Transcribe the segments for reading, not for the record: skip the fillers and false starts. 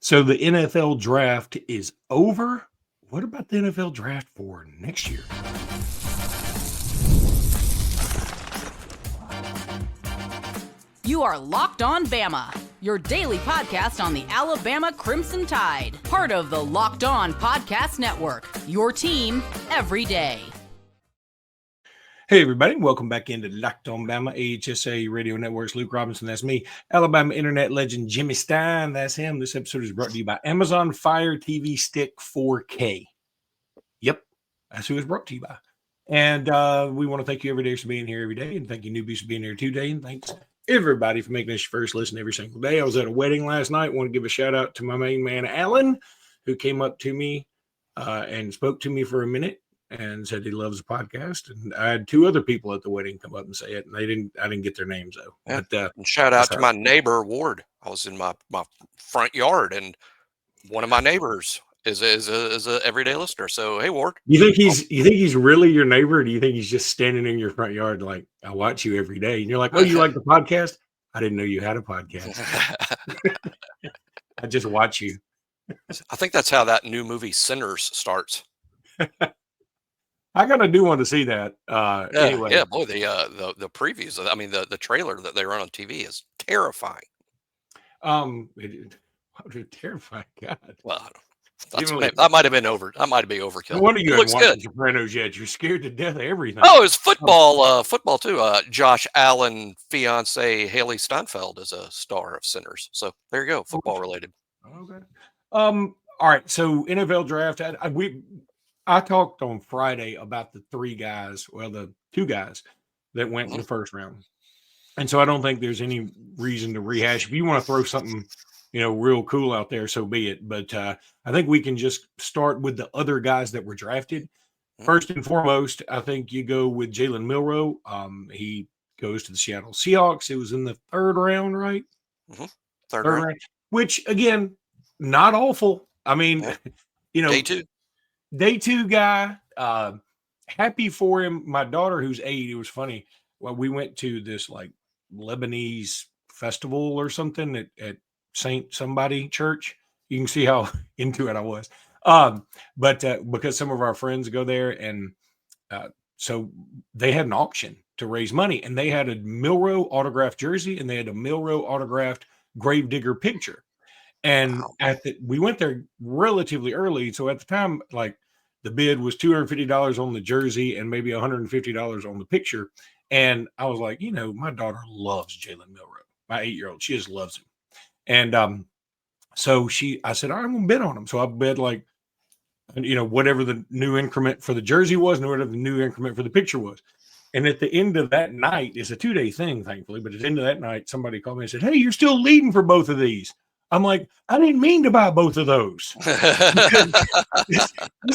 So the NFL draft is over. What about the NFL draft for next year? You are Locked On Bama, your daily podcast on the Alabama Crimson Tide. Part of the Locked On Podcast Network, your team every day. Hey, everybody. Welcome back into Locked On Bama, AHSA Radio Network's Luke Robinson. That's me. Alabama internet legend Jimmy Stein. That's him. This episode is brought to you by Amazon Fire TV Stick 4K. Yep. That's who it's brought to you by. And we want to thank you every day for being here every day. And thank you, newbies, for being here today. And thanks, everybody, for making this your first listen every single day. I was at a wedding last night. Want to give a shout out to my main man, Alan, who came up to me and spoke to me for a minute and said he loves the podcast. And I had two other people at the wedding come up and say it, and I didn't get their names though. Yeah. But and shout out to my neighbor Ward. I was in my front yard, and one of my neighbors is a everyday listener. So hey, Ward. You think he's really your neighbor, or do you think he's just standing in your front yard like, I watch you every day, and you're like, oh, you like the podcast? I didn't know you had a podcast. I just watch you. I think that's how that new movie Sinners starts. I kind of do want to see that. Anyway. Yeah, boy, the previews. I mean, the trailer that they run on TV is terrifying. Terrifying. God. Well, that might have been overkill. No wonder you haven't looks watched good. The Sopranos yet. You're scared to death of everything. Oh, it's football. Football too. Josh Allen fiance Haley Steinfeld is a star of Sinners. So there you go. Football related. Okay. All right. So NFL draft. I talked on Friday about the the two guys that went in the first round. And so I don't think there's any reason to rehash. If you want to throw something, real cool out there, so be it. But I think we can just start with the other guys that were drafted. First and foremost, I think you go with Jalen Milroe. He goes to the Seattle Seahawks. It was in the third round, right? Mm-hmm. Third round. Which, again, not awful. I mean, Day two guy, happy for him. My daughter, who's 8, it was funny. Well, we went to this like Lebanese festival or something at Saint somebody church. You can see how into it I was. But because some of our friends go there, and so they had an auction to raise money, and they had a Milroe autographed jersey, and they had a Milroe autographed Gravedigger picture. And we went there relatively early, so at the time, like, the bid was $250 on the jersey and maybe $150 on the picture. And I was like, my daughter loves Jalen Milroe, my 8-year-old. She just loves him. And so I said, all right, I'm going to bid on him. So I bid like, whatever the new increment for the jersey was and whatever the new increment for the picture was. And at the end of that night, it's a 2-day thing, thankfully, but at the end of that night, somebody called me and said, hey, you're still leading for both of these. I'm like, I didn't mean to buy both of those. It's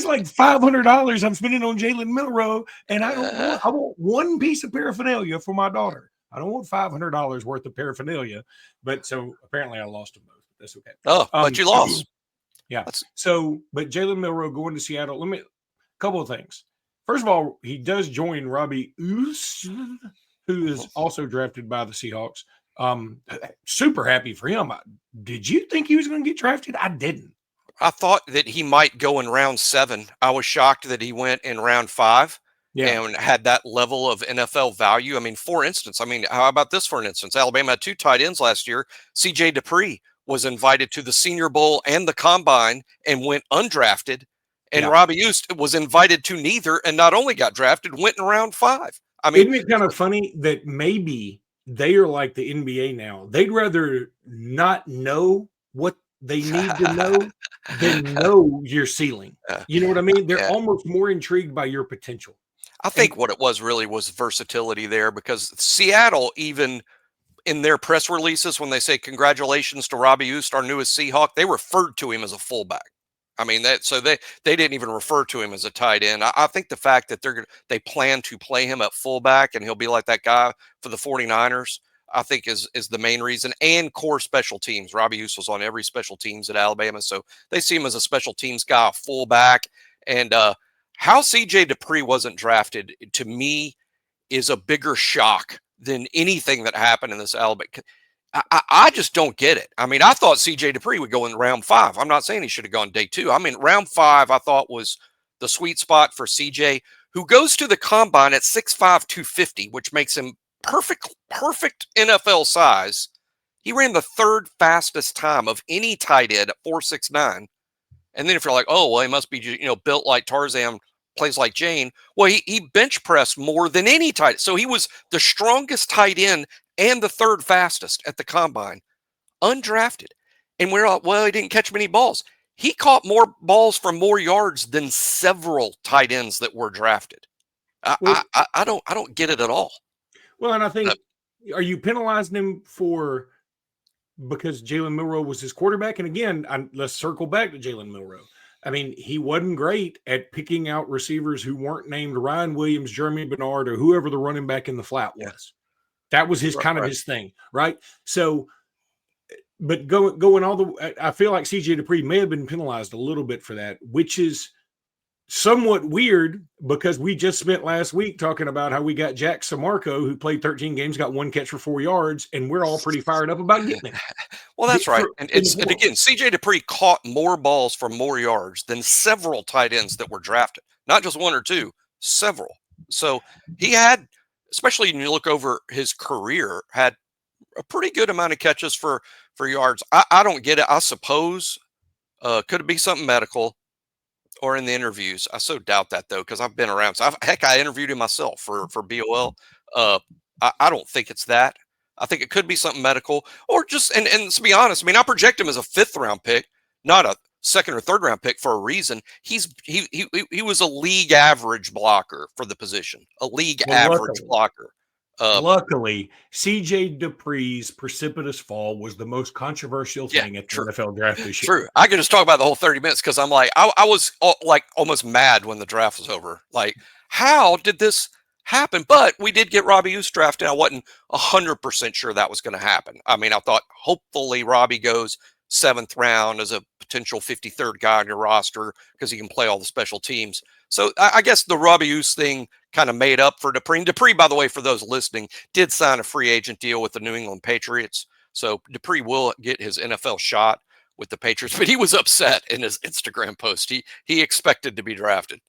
like $500 I'm spending on Jalen Milroe, and I want one piece of paraphernalia for my daughter. I don't want $500 worth of paraphernalia. But so apparently I lost them both. That's okay. Oh, but you lost. Yeah. So, but Jalen Milroe going to Seattle. A couple of things. First of all, he does join Robbie Ouse, who is also drafted by the Seahawks. Super happy for him. Did you think he was going to get drafted? I didn't. I thought that he might go in round 7. I was shocked that he went in round 5 and had that level of NFL value. I mean, for instance, how about this for an instance? Alabama had 2 tight ends last year. C.J. Dupree was invited to the Senior Bowl and the Combine and went undrafted. And Robbie Ouse was invited to neither and not only got drafted, went in round 5. Isn't it kind of funny that maybe they are like the NBA now? They'd rather not know what they need to know than know your ceiling. You know what I mean? They're almost more intrigued by your potential. I think what it was really was versatility there, because Seattle, even in their press releases, when they say congratulations to Robbie Ouse, our newest Seahawk, they referred to him as a fullback. They didn't even refer to him as a tight end. I think the fact that they plan to play him at fullback and he'll be like that guy for the 49ers, I think is the main reason. And core special teams. Robbie Ouse was on every special teams at Alabama, so they see him as a special teams guy, a fullback. And how C.J. Dupree wasn't drafted, to me, is a bigger shock than anything that happened in this Alabama. I just don't get it. I mean, I thought CJ Dupree would go in round 5. I'm not saying he should have gone day 2. I mean, round 5 I thought was the sweet spot for CJ, who goes to the combine at 6'5", 250, which makes him perfect NFL size. He ran the 3rd fastest time of any tight end at 4.69. And then if you're like, oh, well, he must be, built like Tarzan, plays like Jane. Well, he bench pressed more than any tight end. So he was the strongest tight end and the 3rd fastest at the combine, undrafted. And we're like, well, he didn't catch many balls. He caught more balls for more yards than several tight ends that were drafted. Well, I don't get it at all. Well, and I think, are you penalizing him because Jalen Milroe was his quarterback? And again, let's circle back to Jalen Milroe. I mean, he wasn't great at picking out receivers who weren't named Ryan Williams, Jeremy Bernard, or whoever the running back in the flat was. That was his his thing, right? So, but going I feel like CJ Dupree may have been penalized a little bit for that, which is somewhat weird because we just spent last week talking about how we got Jack Samarco, who played 13 games, got 1 catch for 4 yards, and we're all pretty fired up about getting him. Well, that's right. And again, CJ Dupree caught more balls for more yards than several tight ends that were drafted, not just 1 or 2, several. So he had, especially when you look over his career, had a pretty good amount of catches for yards. I don't get it. I suppose could it be something medical or in the interviews? I so doubt that though, because I've been around. So I interviewed him myself for BOL. I don't think it's that. I think it could be something medical or just and to be honest, I mean, I project him as a 5th round pick, not a 2nd or 3rd round pick for a reason. He was a league average blocker for the position, a league average blocker. Luckily, CJ Dupree's precipitous fall was the most controversial thing at the NFL draft this year. True. I could just talk about the whole 30 minutes because I'm like, I was like almost mad when the draft was over. Like, how did this happen? But we did get Robbie Use drafted. I wasn't 100% sure that was going to happen. I mean, I thought hopefully Robbie goes 7th round as a potential 53rd guy on your roster because he can play all the special teams. So I guess the Robbie Use thing kind of made up for Dupree. And Dupree, by the way, for those listening, did sign a free agent deal with the New England Patriots. So Dupree will get his NFL shot with the Patriots, but he was upset in his Instagram post. He expected to be drafted.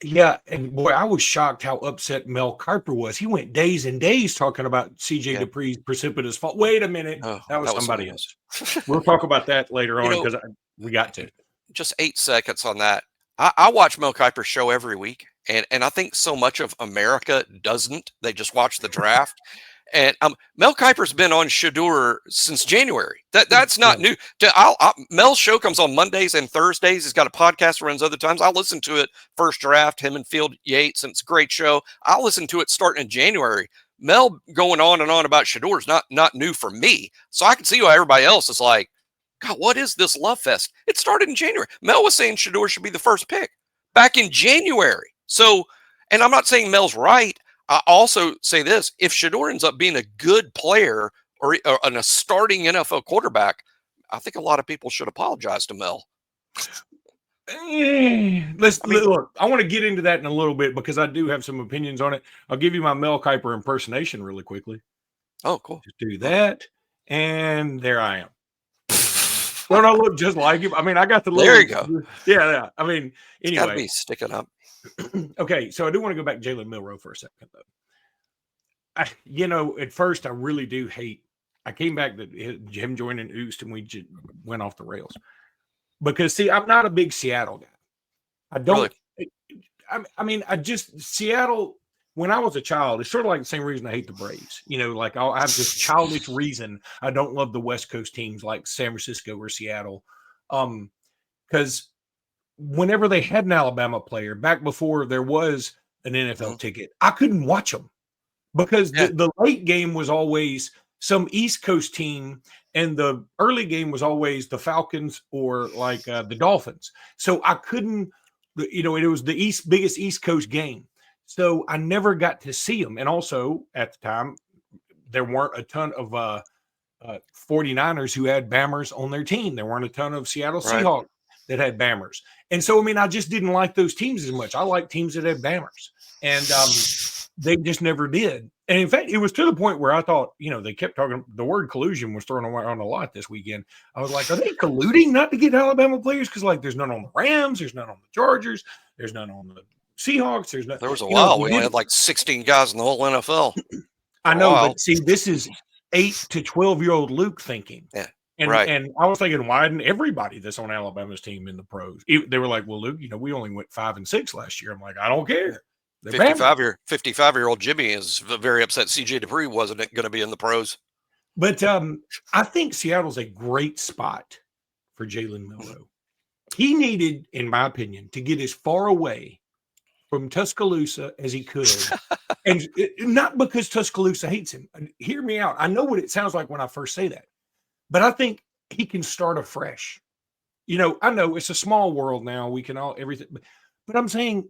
Yeah, and boy, I was shocked how upset Mel Kiper was. He went days and days talking about CJ Dupree's precipitous fall. Wait a minute, that was somebody else. We'll talk about that later on because we got to. Just 8 seconds on that. I watch Mel Kiper's show every week, and I think so much of America doesn't. They just watch the draft. And Mel Kiper's been on Shadur since January. That's not new. Mel's show comes on Mondays and Thursdays. He's got a podcast that runs other times. I'll listen to it first draft, him and Field Yates, and it's a great show. I'll listen to it starting in January. Mel going on and on about Shadur is not new for me. So I can see why everybody else is like, God, what is this love fest? It started in January. Mel was saying Shadur should be the first pick back in January. So, and I'm not saying Mel's right. I also say this: if Shadur ends up being a good player or a starting NFL quarterback, I think a lot of people should apologize to Mel. Look, I want to get into that in a little bit because I do have some opinions on it. I'll give you my Mel Kiper impersonation really quickly. Oh, cool. Just do that. And there I am. Don't I look just like him? I mean, I got the there you go. Yeah. I mean, anyway. Got to be sticking up. Okay, so I do want to go back to Jalen Milroe for a second, though. At first, I really do hate. I came back to him joining Oost, and we just went off the rails. Because, see, I'm not a big Seattle guy. I don't. Really? Seattle, when I was a child, it's sort of like the same reason I hate the Braves. Like I have this childish reason I don't love the West Coast teams like San Francisco or Seattle. Because whenever they had an Alabama player, back before there was an NFL ticket, I couldn't watch them because the late game was always some East Coast team and the early game was always the Falcons or like the Dolphins. So I couldn't, it was the biggest East Coast game. So I never got to see them. And also at the time, there weren't a ton of 49ers who had Bammers on their team. There weren't a ton of Seattle Seahawks that had Bammers. And so, I just didn't like those teams as much. I like teams that had Bammers. And they just never did. And in fact, it was to the point where I thought, they kept talking, the word collusion was thrown around a lot this weekend. I was like, are they colluding not to get Alabama players? Because there's none on the Rams, there's none on the Chargers, there's none on the Seahawks. There's none. There was a while we only had like 16 guys in the whole NFL. I know, but see, this is 8 to 12-year-old Luke thinking. Yeah. And, right. And I was thinking, why didn't everybody that's on Alabama's team in the pros? They were like, well, Luke, we only went 5-6 last year. I'm like, I don't care. 55-year-old Jimmy is very upset CJ Dupree wasn't going to be in the pros. But I think Seattle's a great spot for Jalen Milroe. He needed, in my opinion, to get as far away from Tuscaloosa as he could. And not because Tuscaloosa hates him. Hear me out. I know what it sounds like when I first say that. But I think he can start afresh. I know it's a small world now. We can all everything. But I'm saying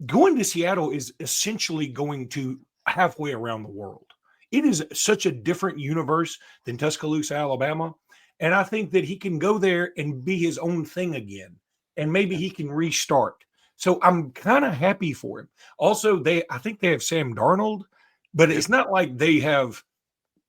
going to Seattle is essentially going to halfway around the world. It is such a different universe than Tuscaloosa, Alabama. And I think that he can go there and be his own thing again. And maybe he can restart. So I'm kind of happy for him. Also, I think they have Sam Darnold, but it's not like they have,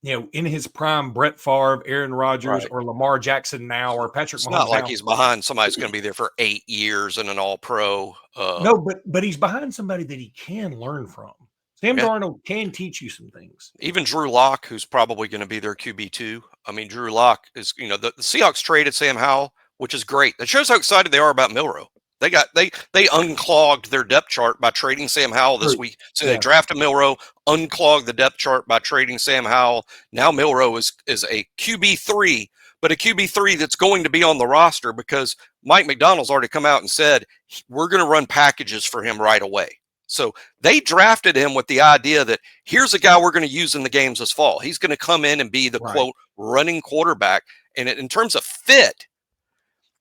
in his prime, Brett Favre, Aaron Rodgers, or Lamar Jackson now, or Patrick Mahomes. It's not like now. He's behind somebody who's going to be there for 8 years and an all-pro. No, but he's behind somebody that he can learn from. Sam Darnold can teach you some things. Even Drew Lock, who's probably going to be their QB2. I mean, Drew Lock is, the Seahawks traded Sam Howell, which is great. That shows how excited they are about Milroe. They unclogged their depth chart by trading Sam Howell this week. So they drafted Milroe, unclogged the depth chart by trading Sam Howell. Now Milroe is a QB3, but a QB3 that's going to be on the roster because Mike McDonald's already come out and said, we're going to run packages for him right away. So they drafted him with the idea that here's a guy we're going to use in the games this fall. He's going to come in and be the quote running quarterback. And in terms of fit,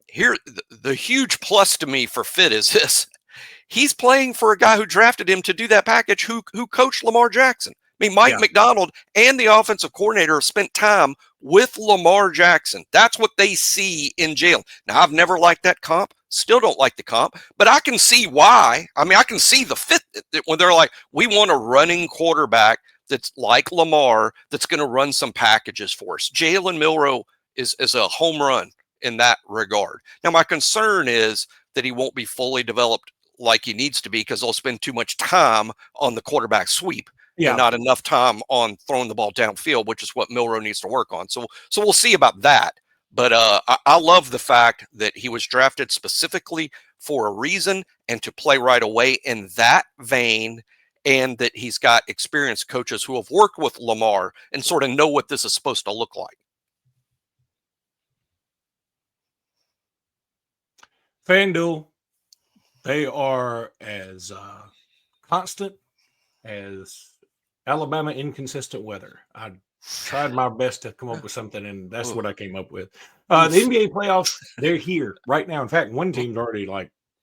here, the huge plus to me for fit is this. He's playing for a guy who drafted him to do that package, who coached Lamar Jackson. I mean, Mike McDonald and the offensive coordinator have spent time with Lamar Jackson. That's what they see in Jalen. Now, I've never liked that comp. Still don't like the comp, but I can see why. I mean, I can see the fit when they're like, we want a running quarterback that's like Lamar that's going to run some packages for us. Jalen Milroe is a home run in that regard. Now, my concern is that he won't be fully developed like he needs to be because they'll spend too much time on the quarterback sweep and not enough time on throwing the ball downfield, which is what Milroe needs to work on. So we'll see about that. But I love the fact that he was drafted specifically for a reason and to play right away in that vein, and that he's got experienced coaches who have worked with Lamar and sort of know what this is supposed to look like. FanDuel, they are as constant as Alabama inconsistent weather. I tried my best to come up with something, and that's what I came up with. The NBA playoffs, they're here right now. In fact, one team's already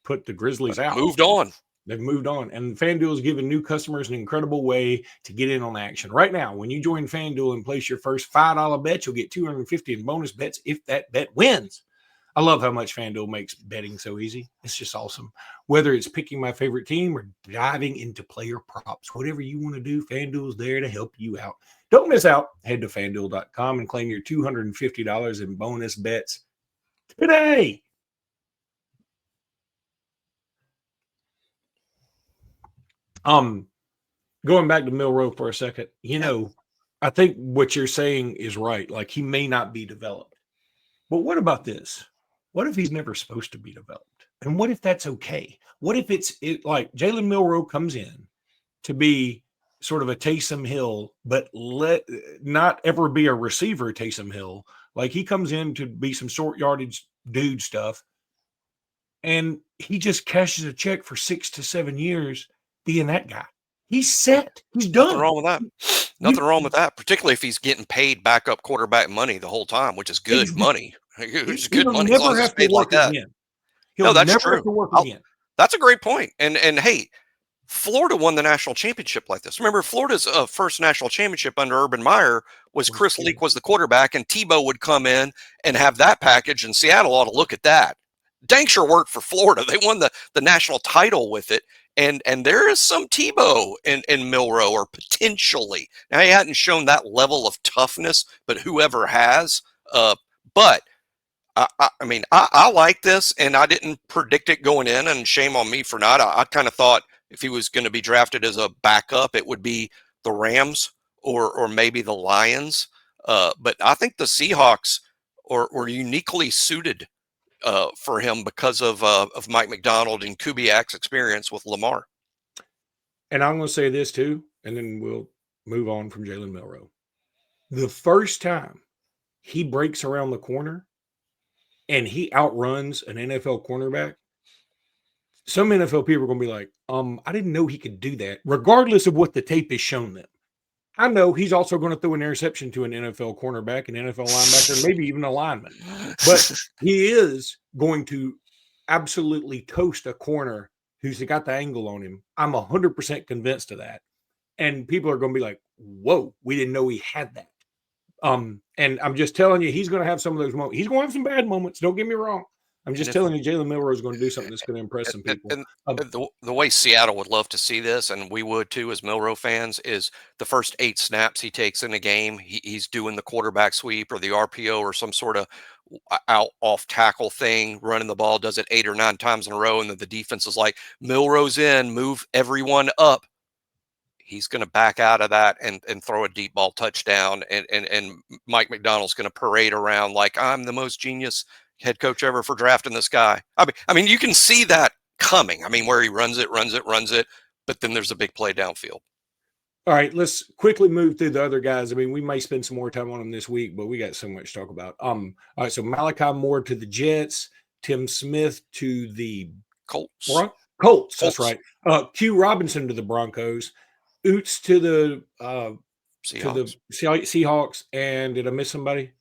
put the Grizzlies out. Moved on. They've moved on. And FanDuel is giving new customers an incredible way to get in on the action. Right now, when you join FanDuel and place your first $5 bet, you'll get $250 in bonus bets if that bet wins. I love how much FanDuel makes betting so easy. It's just awesome. Whether it's picking my favorite team or diving into player props, whatever you want to do, FanDuel's there to help you out. Don't miss out. Head to FanDuel.com and claim your $250 in bonus bets today. Going back to Milroe for a second, I think what you're saying is right. Like, he may not be developed. But what about this? What if he's never supposed to be developed? And what if that's okay? What if it's like Jalen Milroe comes in to be sort of a Taysom Hill, but not ever be a receiver Taysom Hill? Like, he comes in to be some short yardage dude stuff, and he just cashes a check for 6 to 7 years being that guy. He's set. He's done. Nothing wrong with that. Nothing wrong with that, particularly if he's getting paid backup quarterback money the whole time, which is good money. It's good money as long as it's paid like that. He'll never have to work again. That's a great point. And hey, Florida won the national championship like this. Remember, Florida's first national championship under Urban Meyer was Chris Leak was the quarterback, and Tebow would come in and have that package, and Seattle ought to look at that. Dang sure worked for Florida. They won the national title with it. And there is some Tebow in Milroe, or potentially. Now, he hadn't shown that level of toughness, but whoever has. But I mean, I like this, and I didn't predict it going in, and shame on me for not. I kind of thought if he was going to be drafted as a backup, it would be the Rams or maybe the Lions. But I think the Seahawks were uniquely suited for him because of Mike McDonald and Kubiak's experience with Lamar. And I'm going to say this too, and then we'll move on from Jalen Milroe. The first time he breaks around the corner and he outruns an NFL cornerback, some NFL people are going to be like, I didn't know he could do that, regardless of what the tape has shown them. I know he's also going to throw an interception to an NFL cornerback, an NFL linebacker, maybe even a lineman. But he is going to absolutely toast a corner who's got the angle on him. I'm 100% convinced of that. And people are going to be like, whoa, we didn't know he had that. And I'm just telling you, he's going to have some of those moments. He's going to have some bad moments. Don't get me wrong. I'm just telling you, Jalen Milroe is going to do something that's going to impress some people. And the way Seattle would love to see this, and we would too as Milroe fans, is the first 8 snaps he takes in a game, he's doing the quarterback sweep or the RPO or some sort of off tackle thing, running the ball, does it 8 or 9 times in a row, and then the defense is like, Milroe's in, move everyone up. He's going to back out of that and throw a deep ball touchdown, and Mike McDonald's going to parade around like, I'm the most genius head coach ever for drafting this guy. I mean, you can see that coming. I mean, where he runs it, but then there's a big play downfield. All right, let's quickly move through the other guys. I mean, we may spend some more time on them this week, but we got so much to talk about. All right, so Malachi Moore to the Jets, Tim Smith to the Colts. Colts, that's right. Q Robinson to the Broncos, Oots to the Seahawks, and did I miss somebody?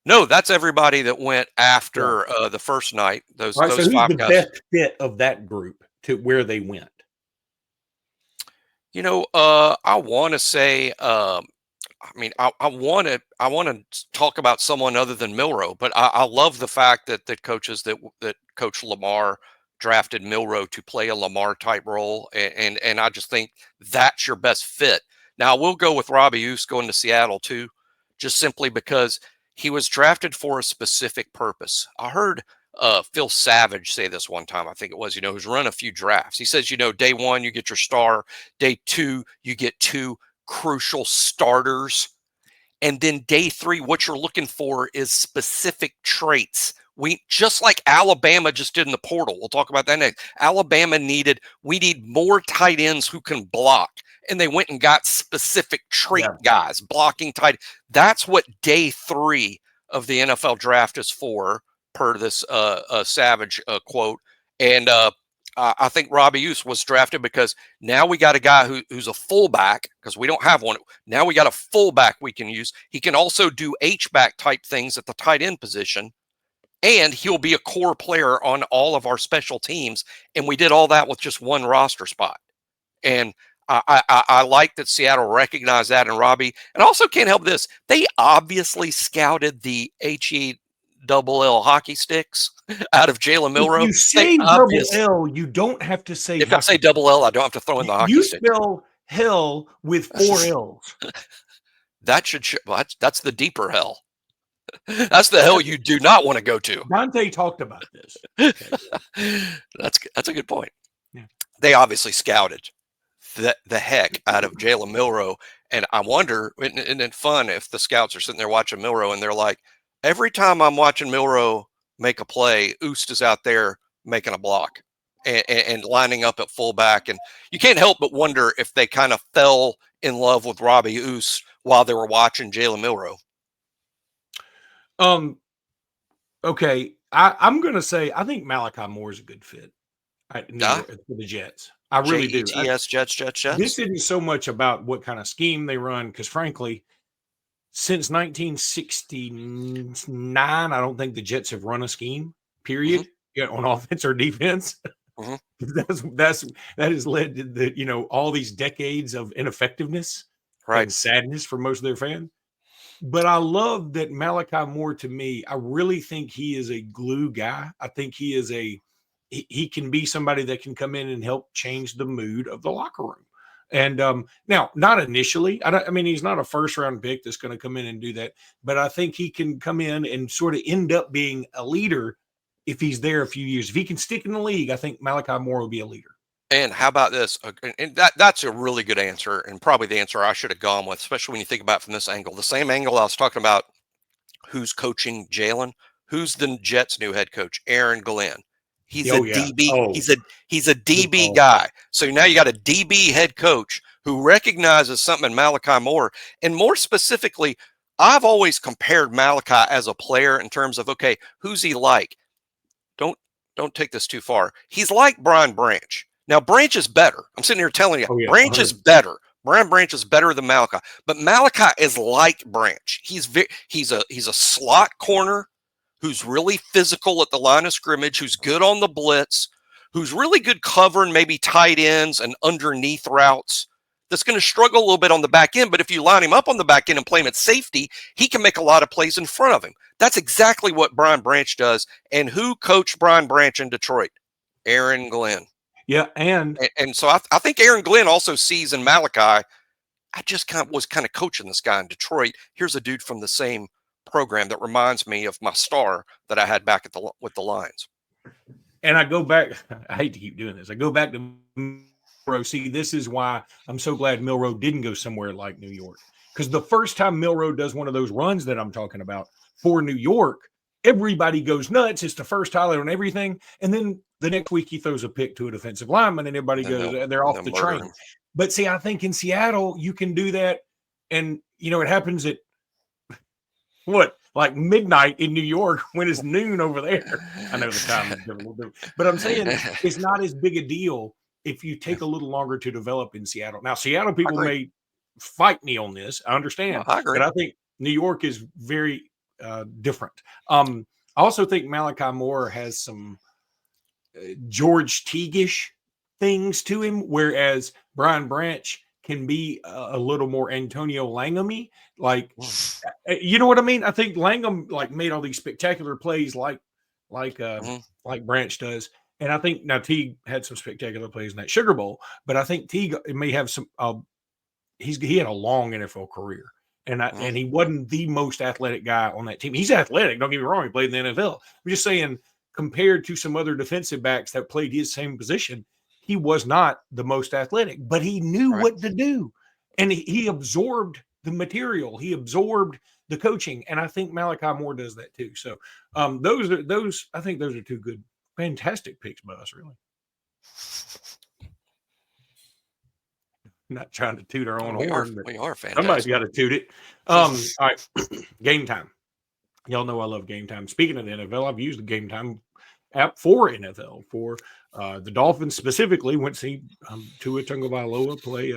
No, that's everybody that went after the first night. Those so who's 5 the guys. Best fit of that group to where they went? You know, I want to say, I want to talk about someone other than Milroe, but I love the fact that coaches that Coach Lamar drafted Milroe to play a Lamar type role, and I just think that's your best fit. Now, we'll go with Robbie Oust going to Seattle too, just simply because he was drafted for a specific purpose. I heard Phil Savage say this one time, I think it was, who's run a few drafts. He says, day 1, you get your star. Day 2, you get 2 crucial starters. And then day 3, what you're looking for is specific traits. We, just like Alabama just did in the portal. We'll talk about that next. We need more tight ends who can block. And they went and got specific trait guys, blocking tight. That's what day 3 of the NFL draft is for, per this Savage quote. And I think Robbie Oust was drafted because now we got a guy who's a fullback, because we don't have one. Now we got a fullback we can use. He can also do H-back type things at the tight end position. And he'll be a core player on all of our special teams. And we did all that with just one roster spot. And I like that Seattle recognized that in Robbie. And also can't help this. They obviously scouted the HE-double-L hockey sticks out of Jalen Milroe. If you say double L, you don't have to say. If I say double L, I don't have to throw in the hockey stick. You spell hell with 4 L's. That should that's the deeper hell. That's the hell you do not want to go to. Dante talked about this. Okay. That's a good point. Yeah. They obviously scouted the heck out of Jalen Milroe. And I wonder, isn't it fun if the scouts are sitting there watching Milroe and they're like, every time I'm watching Milroe make a play, Oust is out there making a block and lining up at fullback. And you can't help but wonder if they kind of fell in love with Robbie Oust while they were watching Jalen Milroe. Okay. I'm going to say, I think Malachi Moore is a good fit for the Jets. I really do. Jets. This isn't so much about what kind of scheme they run, because frankly, since 1969, I don't think the Jets have run a scheme, period, on offense or defense. That has led to all these decades of ineffectiveness and sadness for most of their fans. But I love that Malachi Moore, to me, I really think he is a glue guy. I think he he can be somebody that can come in and help change the mood of the locker room. And now, not initially. I mean, he's not a first round pick that's going to come in and do that. But I think he can come in and sort of end up being a leader if he's there a few years. If he can stick in the league, I think Malachi Moore will be a leader. And how about this? And that's a really good answer, and probably the answer I should have gone with, especially when you think about it from this angle. The same angle I was talking about, who's coaching Jalen? Who's the Jets' new head coach? Aaron Glenn. He's a DB. He's a DB guy. So now you got a DB head coach who recognizes something in Malachi Moore. And more specifically, I've always compared Malachi as a player in terms of, okay, who's he like? Don't take this too far. He's like Brian Branch. Now, Branch is better. I'm sitting here telling you, Branch is better. Brian Branch is better than Malachi. But Malachi is like Branch. He's a slot corner who's really physical at the line of scrimmage, who's good on the blitz, who's really good covering maybe tight ends and underneath routes, that's going to struggle a little bit on the back end. But if you line him up on the back end and play him at safety, he can make a lot of plays in front of him. That's exactly what Brian Branch does. And who coached Brian Branch in Detroit? Aaron Glenn. Yeah, and so I think Aaron Glenn also sees in Malachi, I just was kind of coaching this guy in Detroit. Here's a dude from the same program that reminds me of my star that I had back with the Lions. And I go back, I hate to keep doing this. I go back to Milroe. See, this is why I'm so glad Milroe didn't go somewhere like New York. Because the first time Milroe does one of those runs that I'm talking about for New York, everybody goes nuts. It's the first highlight on everything. And then the next week he throws a pick to a defensive lineman and everybody goes, they're off the train. But see, I think in Seattle, you can do that. And, it happens at like midnight in New York when it's noon over there. I know the time is different, but I'm saying it's not as big a deal if you take a little longer to develop in Seattle. Now, Seattle people may fight me on this. I understand. I agree. But I think New York is very different. I also think Malachi Moore has some George Teague-ish things to him, whereas Brian Branch can be a little more Antonio Langham-y. Like, you know what I mean? I think Langham made all these spectacular plays like Branch does. And I think now Teague had some spectacular plays in that Sugar Bowl, but I think Teague may have some he had a long NFL career. And he wasn't the most athletic guy on that team. He's athletic, don't get me wrong. He played in the NFL. I'm just saying, compared to some other defensive backs that played his same position, he was not the most athletic, but he knew what to do. And he absorbed the material. He absorbed the coaching. And I think Malachi Moore does that too. So I think those are two good, fantastic picks by us, really. Not trying to toot our own horn. We are fantastic. Somebody's got to toot it. All right. Game Time. Y'all know I love Game Time. Speaking of the NFL, I've used the Game Time app for NFL, for the Dolphins specifically. Went to see Tua Tagovailoa play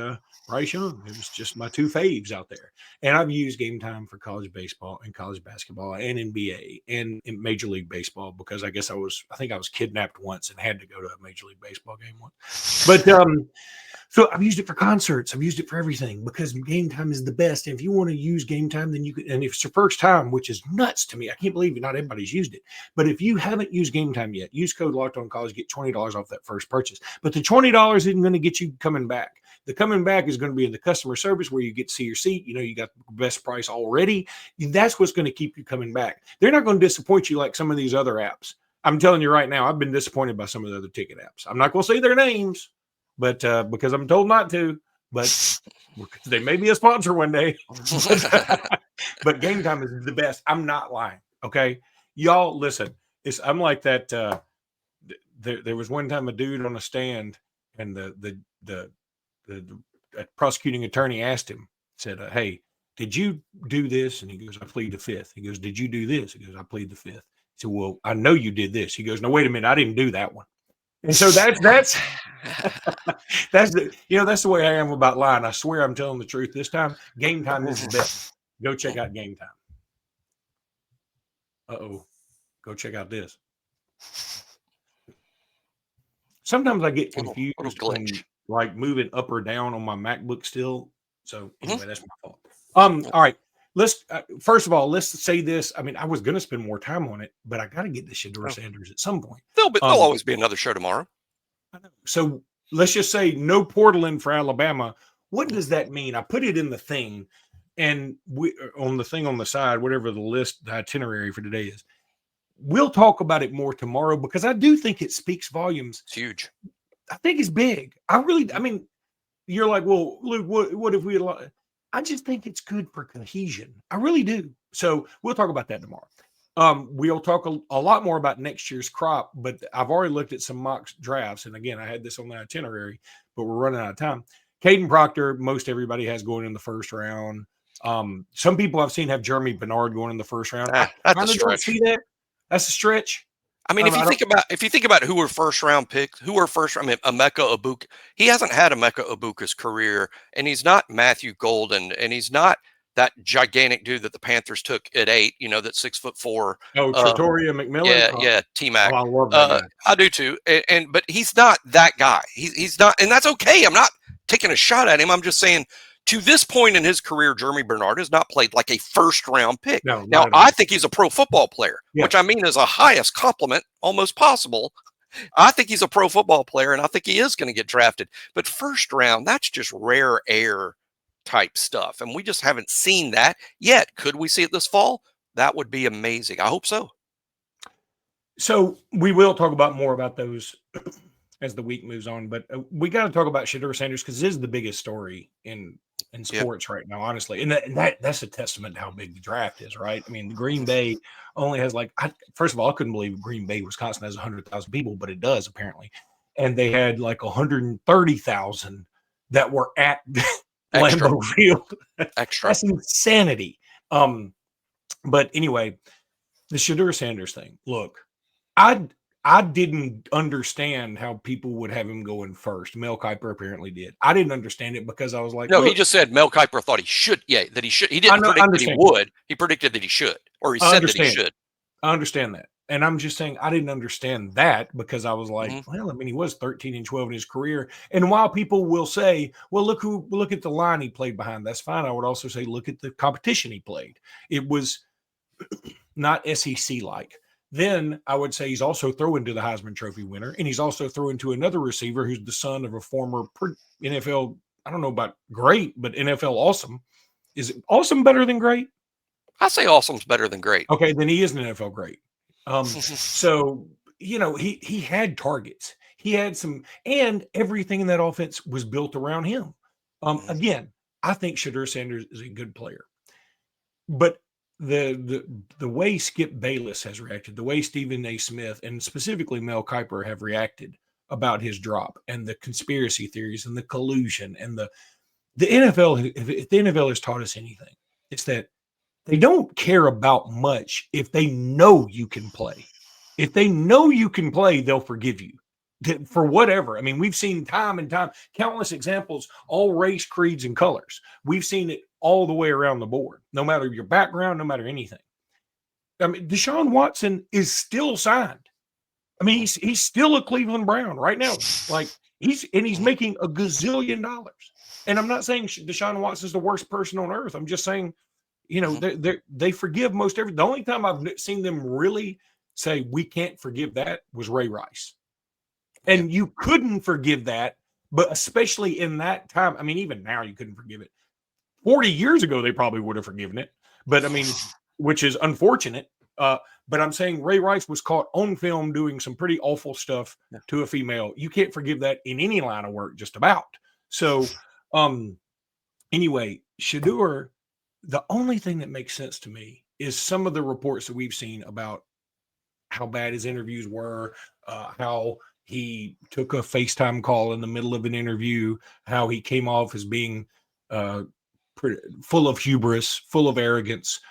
Bryce Young. It was just my two faves out there. And I've used Game Time for college baseball and college basketball and NBA and in Major League Baseball, because I guess I think I was kidnapped once and had to go to a Major League Baseball game once. But so I've used it for concerts. I've used it for everything, because Game Time is the best. And if you want to use Game Time, then you can. And if it's your first time, which is nuts to me, I can't believe not everybody's used it. But if you haven't used Game Time yet, use code LOCKEDONCollege, get $20 off that first purchase. But the $20 isn't going to get you coming back. The coming back is going to be in the customer service, where you get to see your seat. You got the best price already. That's what's going to keep you coming back. They're not going to disappoint you like some of these other apps. I'm telling you right now, I've been disappointed by some of the other ticket apps. I'm not going to say their names, but because I'm told not to, but they may be a sponsor one day. But Game Time is the best. I'm not lying. Okay, y'all listen. I'm like that. There was one time a dude on a stand, and the prosecuting attorney asked him, said, "Hey, did you do this?" And he goes, "I plead the fifth." He goes, "Did you do this?" He goes, "I plead the fifth." He said, "Well, I know you did this." He goes, "No, wait a minute, I didn't do that one." And so that's that's the way I am about lying. I swear I'm telling the truth this time. Game Time is the best. Go check out Game Time. Go check out this. Sometimes I get confused when moving up or down on my MacBook still. So anyway, that's my fault. All right. let's first of all, let's say this. I mean, I was going to spend more time on it, but I got to get to Shadur Oh. Sanders at some point. There'll always be another show tomorrow. So let's just say no Portland for Alabama. What does that mean? I put it in the thing, and we on the thing on the side, whatever the list, the itinerary for today is. We'll talk about it more tomorrow because I do think it speaks volumes. It's huge. I think it's big. I mean, you're like, well, Luke, what if we? I just think it's good for cohesion. I really do. So we'll talk about that tomorrow. We'll talk a lot more about next year's crop, but I've already looked at some mock drafts. And again, I had this on the itinerary, but we're running out of time. Caden Proctor, most everybody has going in the first round. Some people I've seen have Jeremy Bernard going in the first round. I That's a stretch. see that. That's a stretch. I mean, if you think about who were first round picks, I mean, Emeka Ibuka, he hasn't had Emeka Ibuka's career, and he's not Matthew Golden, and he's not that gigantic dude that the Panthers took at 8, that's 6'4". Oh, Trattoria McMillan. Yeah, T-Mac. I love that guy. I do too. But he's not that guy. He's not, and that's okay. I'm not taking a shot at him. I'm just saying, to this point in his career, Jeremy Bernard has not played like a first-round pick. No, now, I think he's a pro football player, yes. which I mean is a highest compliment almost possible. I think he's a pro football player, and I think he is going to get drafted. But first round, that's just rare air type stuff, and we just haven't seen that yet. Could we see it this fall? That would be amazing. I hope so. So we will talk about more about those as the week moves on, but we got to talk about Shadur Sanders because this is the biggest story in sports right now, honestly. And that's a testament to how big the draft is, right? I mean, Green Bay only has first of all, I couldn't believe Green Bay, Wisconsin has 100,000 people, but it does apparently. And they had like 130,000 that were at Lambeau Field. Extra. That's insanity. But anyway, the Shadur Sanders thing. Look, I didn't understand how people would have him going first. Mel Kiper apparently did. I didn't understand it because I was like, no, he just said Mel Kiper thought he should. Yeah, that he should. He didn't predict that he would. He predicted that he should, or he said that he should. I understand that. And I'm just saying I didn't understand that because I was like, well, I mean, he was 13-12 in his career. And while people will say, well, look at the line he played behind, that's fine. I would also say, look at the competition he played. It was not SEC-like. Then I would say he's also throwing to the Heisman Trophy winner, and he's also throwing to another receiver who's the son of a former NFL, I don't know about great, but NFL awesome. Is it awesome better than great? I say awesome's better than great. Okay, then he is an NFL great. So, he had targets. He had some, and everything in that offense was built around him. Again, I think Shadur Sanders is a good player. But the way Skip Bayless has reacted, the way Stephen A. Smith and specifically Mel Kiper have reacted about his drop and the conspiracy theories and the collusion and the NFL, if the NFL has taught us anything, it's that they don't care about much if they know you can play. If they know you can play, they'll forgive you for whatever. I mean, we've seen time and time, countless examples, all race, creeds, and colors. We've seen it all the way around the board, no matter your background, no matter anything. I mean, Deshaun Watson is still signed. I mean, he's still a Cleveland Brown right now. Like he's making a gazillion dollars. And I'm not saying Deshaun Watson is the worst person on earth. I'm just saying, they forgive most everything. The only time I've seen them really say we can't forgive that was Ray Rice. And you couldn't forgive that, but especially in that time. I mean, even now you couldn't forgive it. 40 years ago, they probably would have forgiven it. But I mean, which is unfortunate. But I'm saying Ray Rice was caught on film doing some pretty awful stuff to a female. You can't forgive that in any line of work, just about. So anyway, Shadur, the only thing that makes sense to me is some of the reports that we've seen about how bad his interviews were, how he took a FaceTime call in the middle of an interview, how he came off as being full of hubris, full of arrogance.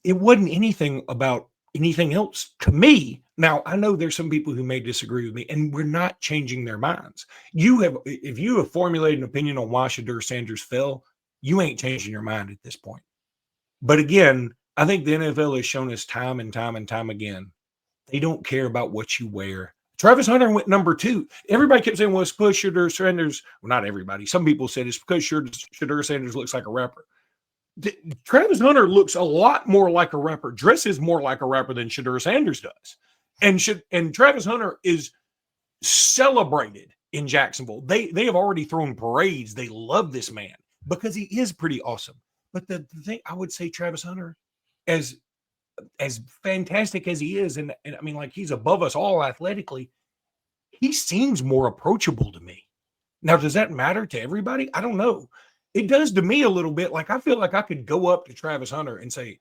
It wasn't anything about anything else to me. Now, I know there's some people who may disagree with me, and we're not changing their minds. If you have formulated an opinion on why Shadur Sanders fell, you ain't changing your mind at this point. But again, I think the NFL has shown us time and time and time again, they don't care about what you wear. Travis Hunter went number 2. Everybody kept saying, well, it's because Shadur Sanders. Well, not everybody. Some people said it's because Shadur Sanders looks like a rapper. Travis Hunter looks a lot more like a rapper, dresses more like a rapper than Shadur Sanders does. And Travis Hunter is celebrated in Jacksonville. They have already thrown parades. They love this man because he is pretty awesome. But the thing I would say, Travis Hunter, as fantastic as he is, and I mean, like, he's above us all athletically, he seems more approachable to me. Now, does that matter to everybody? I don't know. It does to me a little bit. Like, I feel like I could go up to Travis Hunter and say,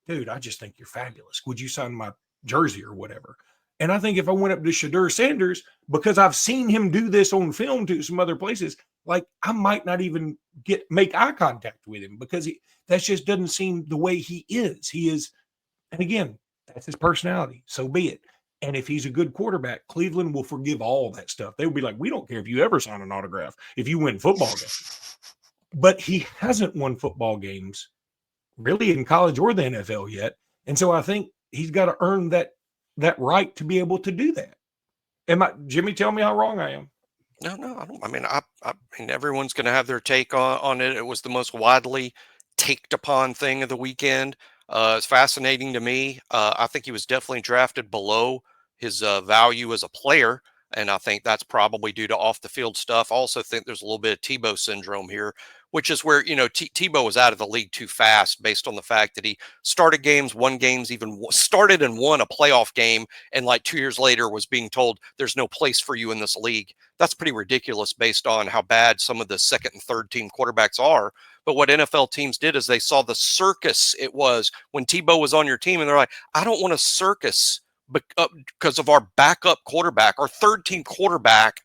dude, I just think you're fabulous. Would you sign my jersey or whatever? And I think if I went up to Shadur Sanders, because I've seen him do this on film to some other places, like, I might not even make eye contact with him because that just doesn't seem the way he is. He is, and again, that's his personality. So be it. And if he's a good quarterback, Cleveland will forgive all that stuff. They'll be like, we don't care if you ever sign an autograph if you win football games. But he hasn't won football games really in college or the NFL yet. And so I think he's got to earn that right to be able to do that. Jimmy, tell me how wrong I am. No, I don't. I mean, everyone's going to have their take on it. It was the most widely taked upon thing of the weekend. It's fascinating to me. I think he was definitely drafted below his value as a player. And I think that's probably due to off the field stuff. I also think there's a little bit of Tebow syndrome here, which is where, Tebow was out of the league too fast based on the fact that he started games, won games, even started and won a playoff game. And like 2 years later was being told there's no place for you in this league. That's pretty ridiculous based on how bad some of the second and third team quarterbacks are. But what NFL teams did is they saw the circus it was when Tebow was on your team. And they're like, I don't want a circus because of our backup quarterback, our third team quarterback.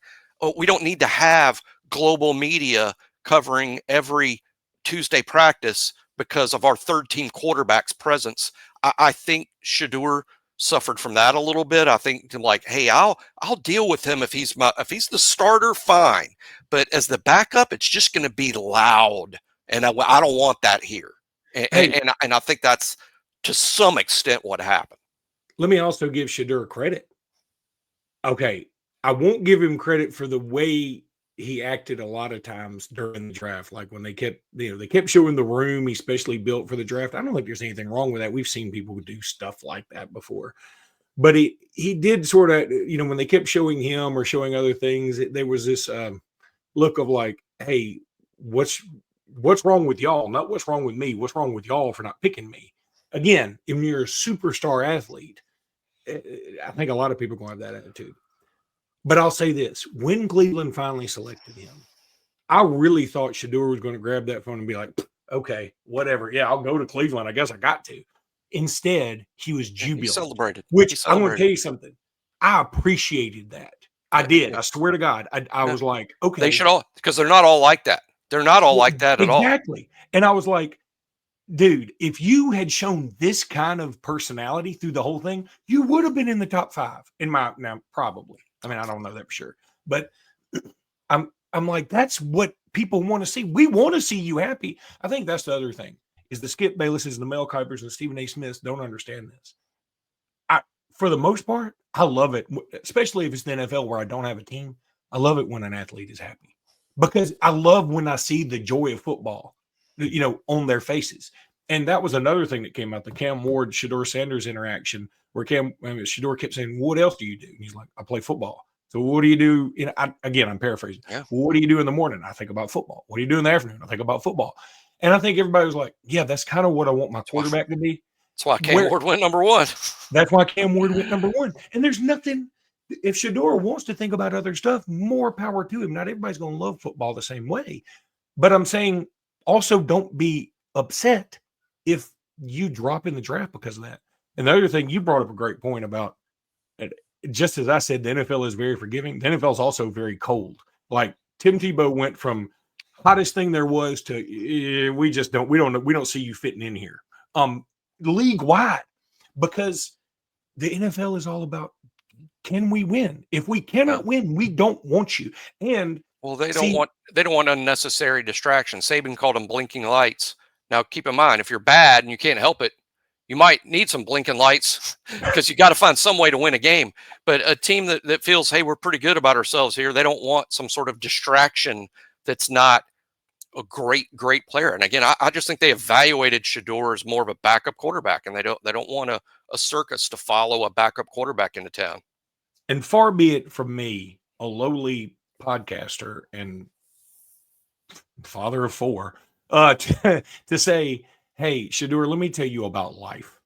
We don't need to have global media covering every Tuesday practice because of our third team quarterback's presence. I think Shadur suffered from that a little bit. I think like, hey, I'll deal with him if he's the starter, fine. But as the backup, it's just going to be loud, and I don't want that here. And I think that's to some extent what happened. Let me also give Shadur credit. Okay, I won't give him credit for the way he acted a lot of times during the draft. Like when they kept showing the room he specially built for the draft. I don't think there's anything wrong with that. We've seen people do stuff like that before. But he did sort of, when they kept showing him or showing other things, there was this look of like, hey, what's wrong with y'all? Not what's wrong with me. What's wrong with y'all for not picking me? Again, when you're a superstar athlete, I think a lot of people are going to have that attitude. But I'll say this. When Cleveland finally selected him, I really thought Shadur was going to grab that phone and be like, okay, whatever. Yeah, I'll go to Cleveland. I guess I got to. Instead, he was jubilant. He celebrated. I'm going to tell you something. I appreciated that. I did. I swear to God. I was like, okay. They should all, because they're not all like that. They're not all like that at all. Exactly. And I was like, dude, if you had shown this kind of personality through the whole thing, you would have been in the top 5 now probably. I mean, I don't know that for sure, but I'm like, that's what people want to see. We want to see you happy. I think that's the other thing is the Skip Baylesses and the Mel Kipers and the Stephen A. Smiths don't understand this. For the most part, I love it, especially if it's the NFL where I don't have a team. I love it when an athlete is happy because I love when I see the joy of football, on their faces. And that was another thing that came out, the Cam Ward, Shadur Sanders interaction, where Shadur kept saying, what else do you do? And he's like, I play football. So what do you do? I'm paraphrasing. Yeah. Well, what do you do in the morning? I think about football. What do you do in the afternoon? I think about football. And I think everybody was like, yeah, that's kind of what I want my quarterback to be. That's why Cam Ward went number 1. That's why Cam Ward went number 1. And there's nothing, if Shadur wants to think about other stuff, more power to him. Not everybody's going to love football the same way. But I'm saying also don't be upset if you drop in the draft because of that. And the other thing, you brought up a great point about, just as I said, the NFL is very forgiving. The NFL is also very cold. Like Tim Tebow went from hottest thing there was to we don't see you fitting in here. League wide, because the NFL is all about, can we win? If we cannot win, we don't want you. And they don't want unnecessary distractions. Saban called them blinking lights. Now keep in mind, if you're bad and you can't help it, you might need some blinking lights because you got to find some way to win a game. But a team that feels, hey, we're pretty good about ourselves here, they don't want some sort of distraction that's not a great player. And again, I just think they evaluated Shedeur as more of a backup quarterback, and they don't want a circus to follow a backup quarterback into town. And far be it from me, a lowly podcaster and father of four, to say, hey, Shadur, let me tell you about life.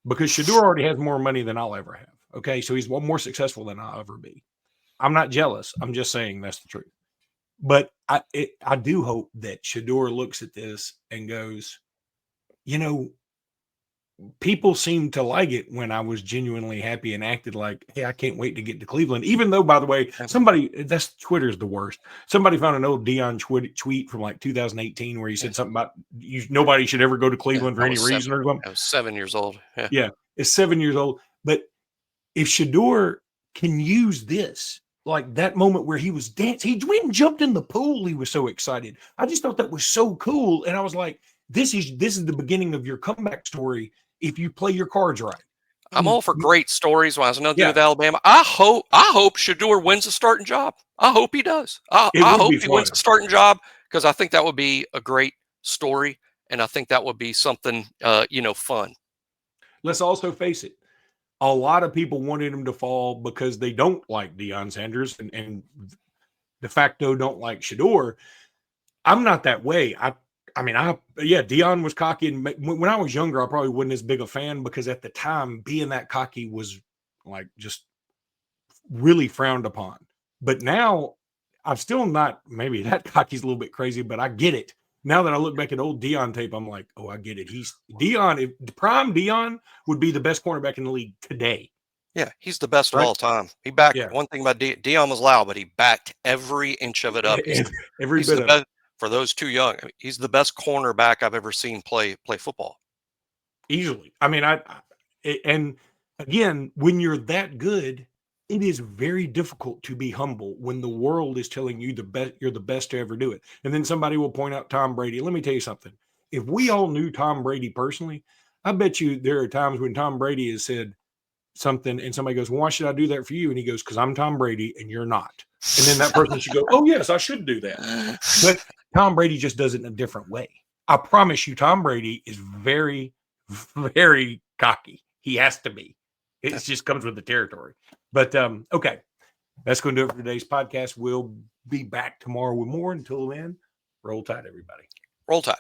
Because Shadur already has more money than I'll ever have. Okay. So he's more successful than I'll ever be. I'm not jealous. I'm just saying that's the truth. But I do hope that Shadur looks at this and goes, you know, people seemed to like it when I was genuinely happy and acted like, hey, I can't wait to get to Cleveland. Even though, by the way, that's Twitter's the worst. Somebody found an old Dion tweet from like 2018 where he said something about nobody should ever go to Cleveland for any reason or something. I was 7 years old. Yeah, it's 7 years old. But if Shadur can use this, like that moment where he was dancing, he went and jumped in the pool. He was so excited. I just thought that was so cool. And I was like, this is the beginning of your comeback story if you play your cards right. I'm all for great stories. When I was nothing to do with Alabama, I hope Shadur wins a starting job. I hope he does. I hope he wins a starting job, because I think that would be a great story, and I think that would be something fun. Let's also face it. A lot of people wanted him to fall because they don't like Deion Sanders and de facto don't like Shedeur. I'm not that way. Deion was cocky, and when I was younger, I probably wasn't as big a fan because at the time, being that cocky was like just really frowned upon. But now, I'm still not. Maybe that cocky's a little bit crazy, but I get it. Now that I look back at old Deion tape, I'm like, oh, I get it. He's Deion. If prime Deion would be the best cornerback in the league today. Yeah, he's the best of all time. He backed one thing about Deion was loud, but he backed every inch of it up. Every bit of it. For those too young, he's the best cornerback I've ever seen play football. Easily. I mean, and again, when you're that good, it is very difficult to be humble when the world is telling you you're the best to ever do it. And then somebody will point out Tom Brady. Let me tell you something. If we all knew Tom Brady personally, I bet you there are times when Tom Brady has said something and somebody goes, well, why should I do that for you? And he goes, because I'm Tom Brady and you're not. And then that person should go, oh, yes, I should do that. But Tom Brady just does it in a different way. I promise you, Tom Brady is very, very cocky. He has to be. It just comes with the territory. But, okay, that's going to do it for today's podcast. We'll be back tomorrow with more. Until then, roll tide, everybody. Roll tide.